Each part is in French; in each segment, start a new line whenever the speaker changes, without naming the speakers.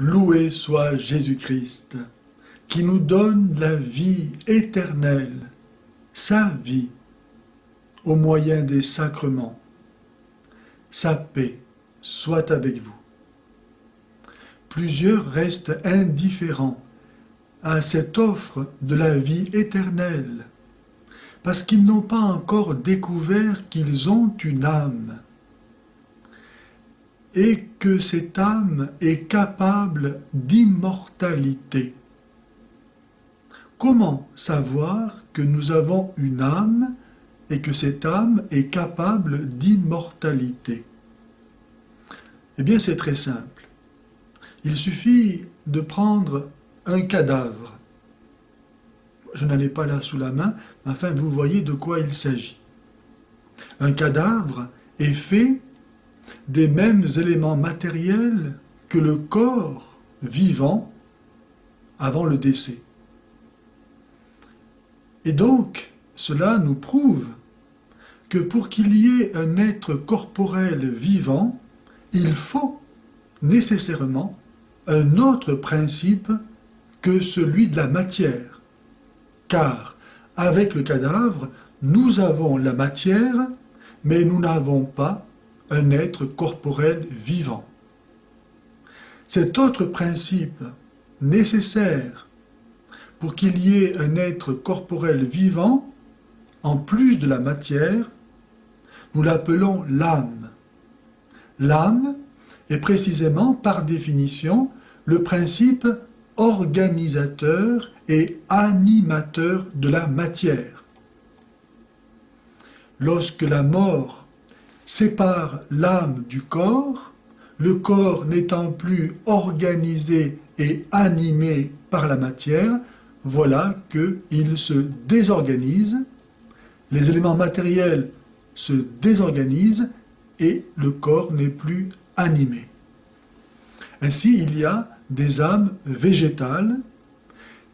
Loué soit Jésus-Christ, qui nous donne la vie éternelle, sa vie, au moyen des sacrements. Sa paix soit avec vous. Plusieurs restent indifférents à cette offre de la vie éternelle, parce qu'ils n'ont pas encore découvert qu'ils ont une âme, et que cette âme est capable d'immortalité. Comment savoir que nous avons une âme et que cette âme est capable d'immortalité? Eh bien, c'est très simple. Il suffit de prendre un cadavre. Je n'en ai pas là sous la main, mais enfin, vous voyez de quoi il s'agit. Un cadavre est fait des mêmes éléments matériels que le corps vivant avant le décès. Et donc, cela nous prouve que pour qu'il y ait un être corporel vivant, il faut nécessairement un autre principe que celui de la matière. Car, avec le cadavre, nous avons la matière, mais nous n'avons pas un être corporel vivant. Cet autre principe nécessaire pour qu'il y ait un être corporel vivant, en plus de la matière, nous l'appelons l'âme. L'âme est précisément, par définition, le principe organisateur et animateur de la matière. Lorsque la mort sépare l'âme du corps, le corps n'étant plus organisé et animé par la matière, voilà qu'il se désorganise, les éléments matériels se désorganisent et le corps n'est plus animé. Ainsi, il y a des âmes végétales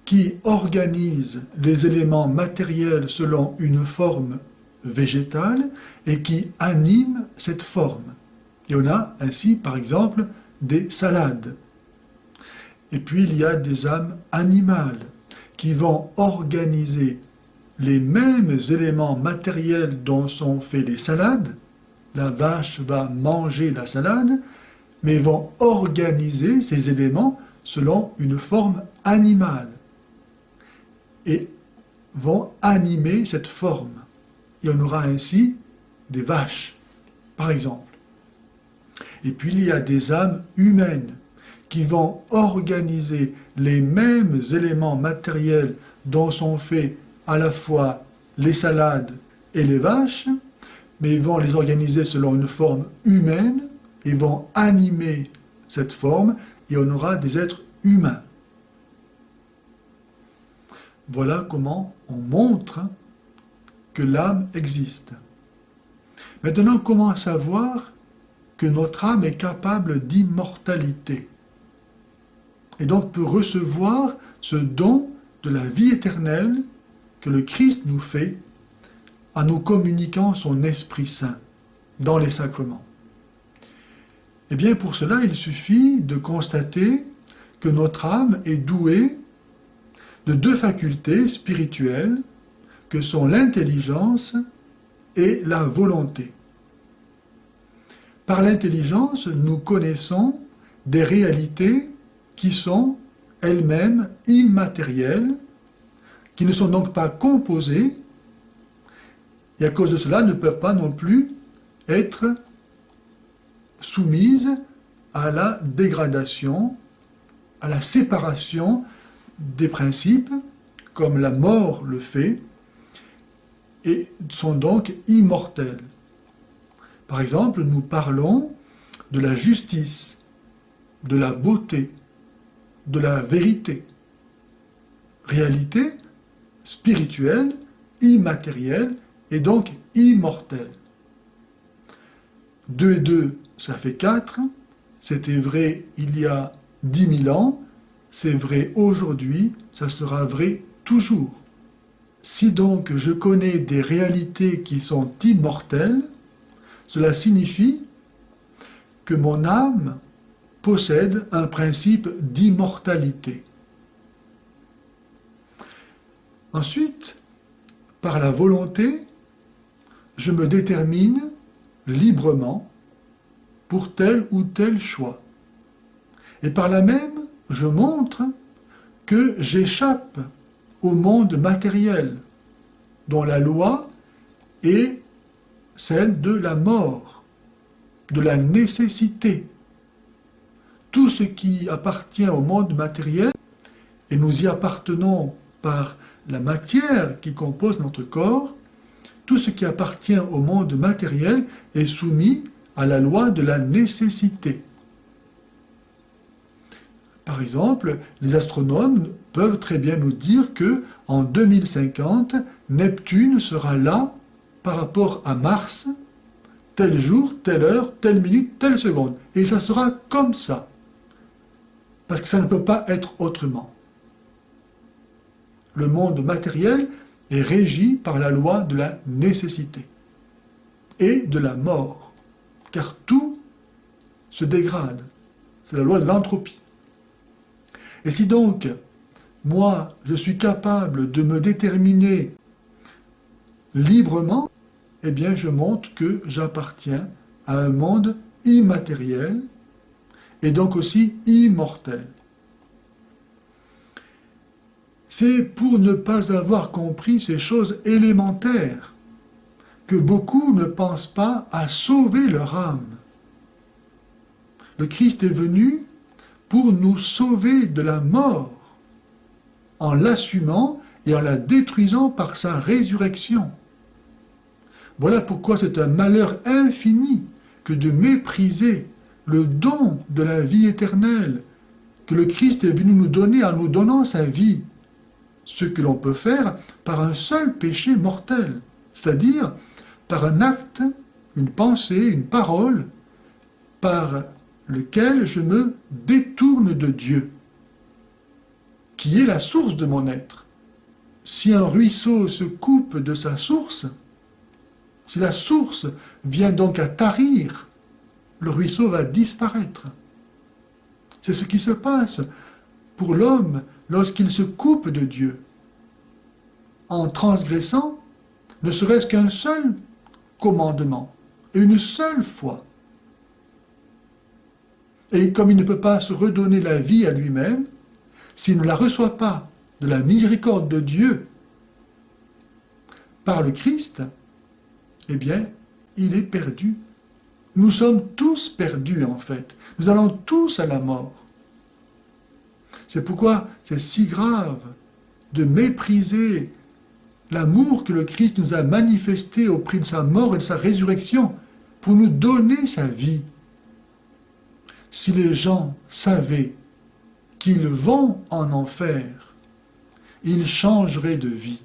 qui organisent les éléments matériels selon une forme végétale et qui animent cette forme. Et on a ainsi, par exemple, des salades. Et puis, il y a des âmes animales qui vont organiser les mêmes éléments matériels dont sont faits les salades. La vache va manger la salade, mais vont organiser ces éléments selon une forme animale et vont animer cette forme. Et on aura ainsi des vaches, par exemple. Et puis il y a des âmes humaines qui vont organiser les mêmes éléments matériels dont sont faits à la fois les salades et les vaches, mais ils vont les organiser selon une forme humaine, et vont animer cette forme, et on aura des êtres humains. Voilà comment on montre que l'âme existe. Maintenant, comment savoir que notre âme est capable d'immortalité et donc peut recevoir ce don de la vie éternelle que le Christ nous fait en nous communiquant son Esprit Saint dans les sacrements? Eh bien, pour cela, il suffit de constater que notre âme est douée de deux facultés spirituelles que sont l'intelligence et la volonté. Par l'intelligence, nous connaissons des réalités qui sont elles-mêmes immatérielles, qui ne sont donc pas composées, et à cause de cela ne peuvent pas non plus être soumises à la dégradation, à la séparation des principes, comme la mort le fait, et sont donc immortelles. Par exemple, nous parlons de la justice, de la beauté, de la vérité. Réalité spirituelle, immatérielle et donc immortelle. 2 et 2, ça fait 4. C'était vrai il y a 10 000 ans. C'est vrai aujourd'hui, ça sera vrai toujours. Si donc je connais des réalités qui sont immortelles, cela signifie que mon âme possède un principe d'immortalité. Ensuite, par la volonté, je me détermine librement pour tel ou tel choix. Et par là même, je montre que j'échappe au monde matériel, dont la loi est celle de la mort, de la nécessité. Tout ce qui appartient au monde matériel, et nous y appartenons par la matière qui compose notre corps, tout ce qui appartient au monde matériel est soumis à la loi de la nécessité. Par exemple, les astronomes peuvent très bien nous dire que en 2050, Neptune sera là par rapport à Mars, tel jour, telle heure, telle minute, telle seconde. Et ça sera comme ça. Parce que ça ne peut pas être autrement. Le monde matériel est régi par la loi de la nécessité et de la mort. Car tout se dégrade. C'est la loi de l'entropie. Et si donc, moi, je suis capable de me déterminer librement, eh bien, je montre que j'appartiens à un monde immatériel et donc aussi immortel. C'est pour ne pas avoir compris ces choses élémentaires que beaucoup ne pensent pas à sauver leur âme. Le Christ est venu pour nous sauver de la mort, en l'assumant et en la détruisant par sa résurrection. Voilà pourquoi c'est un malheur infini que de mépriser le don de la vie éternelle que le Christ est venu nous donner en nous donnant sa vie, ce que l'on peut faire par un seul péché mortel, c'est-à-dire par un acte, une pensée, une parole, par lequel je me détourne de Dieu, qui est la source de mon être. Si un ruisseau se coupe de sa source, si la source vient donc à tarir, le ruisseau va disparaître. C'est ce qui se passe pour l'homme lorsqu'il se coupe de Dieu, en transgressant ne serait-ce qu'un seul commandement, et une seule fois. Et comme il ne peut pas se redonner la vie à lui-même, s'il ne la reçoit pas de la miséricorde de Dieu par le Christ, eh bien, il est perdu. Nous sommes tous perdus, en fait. Nous allons tous à la mort. C'est pourquoi c'est si grave de mépriser l'amour que le Christ nous a manifesté au prix de sa mort et de sa résurrection pour nous donner sa vie. Si les gens savaient qu'ils vont en enfer, ils changeraient de vie.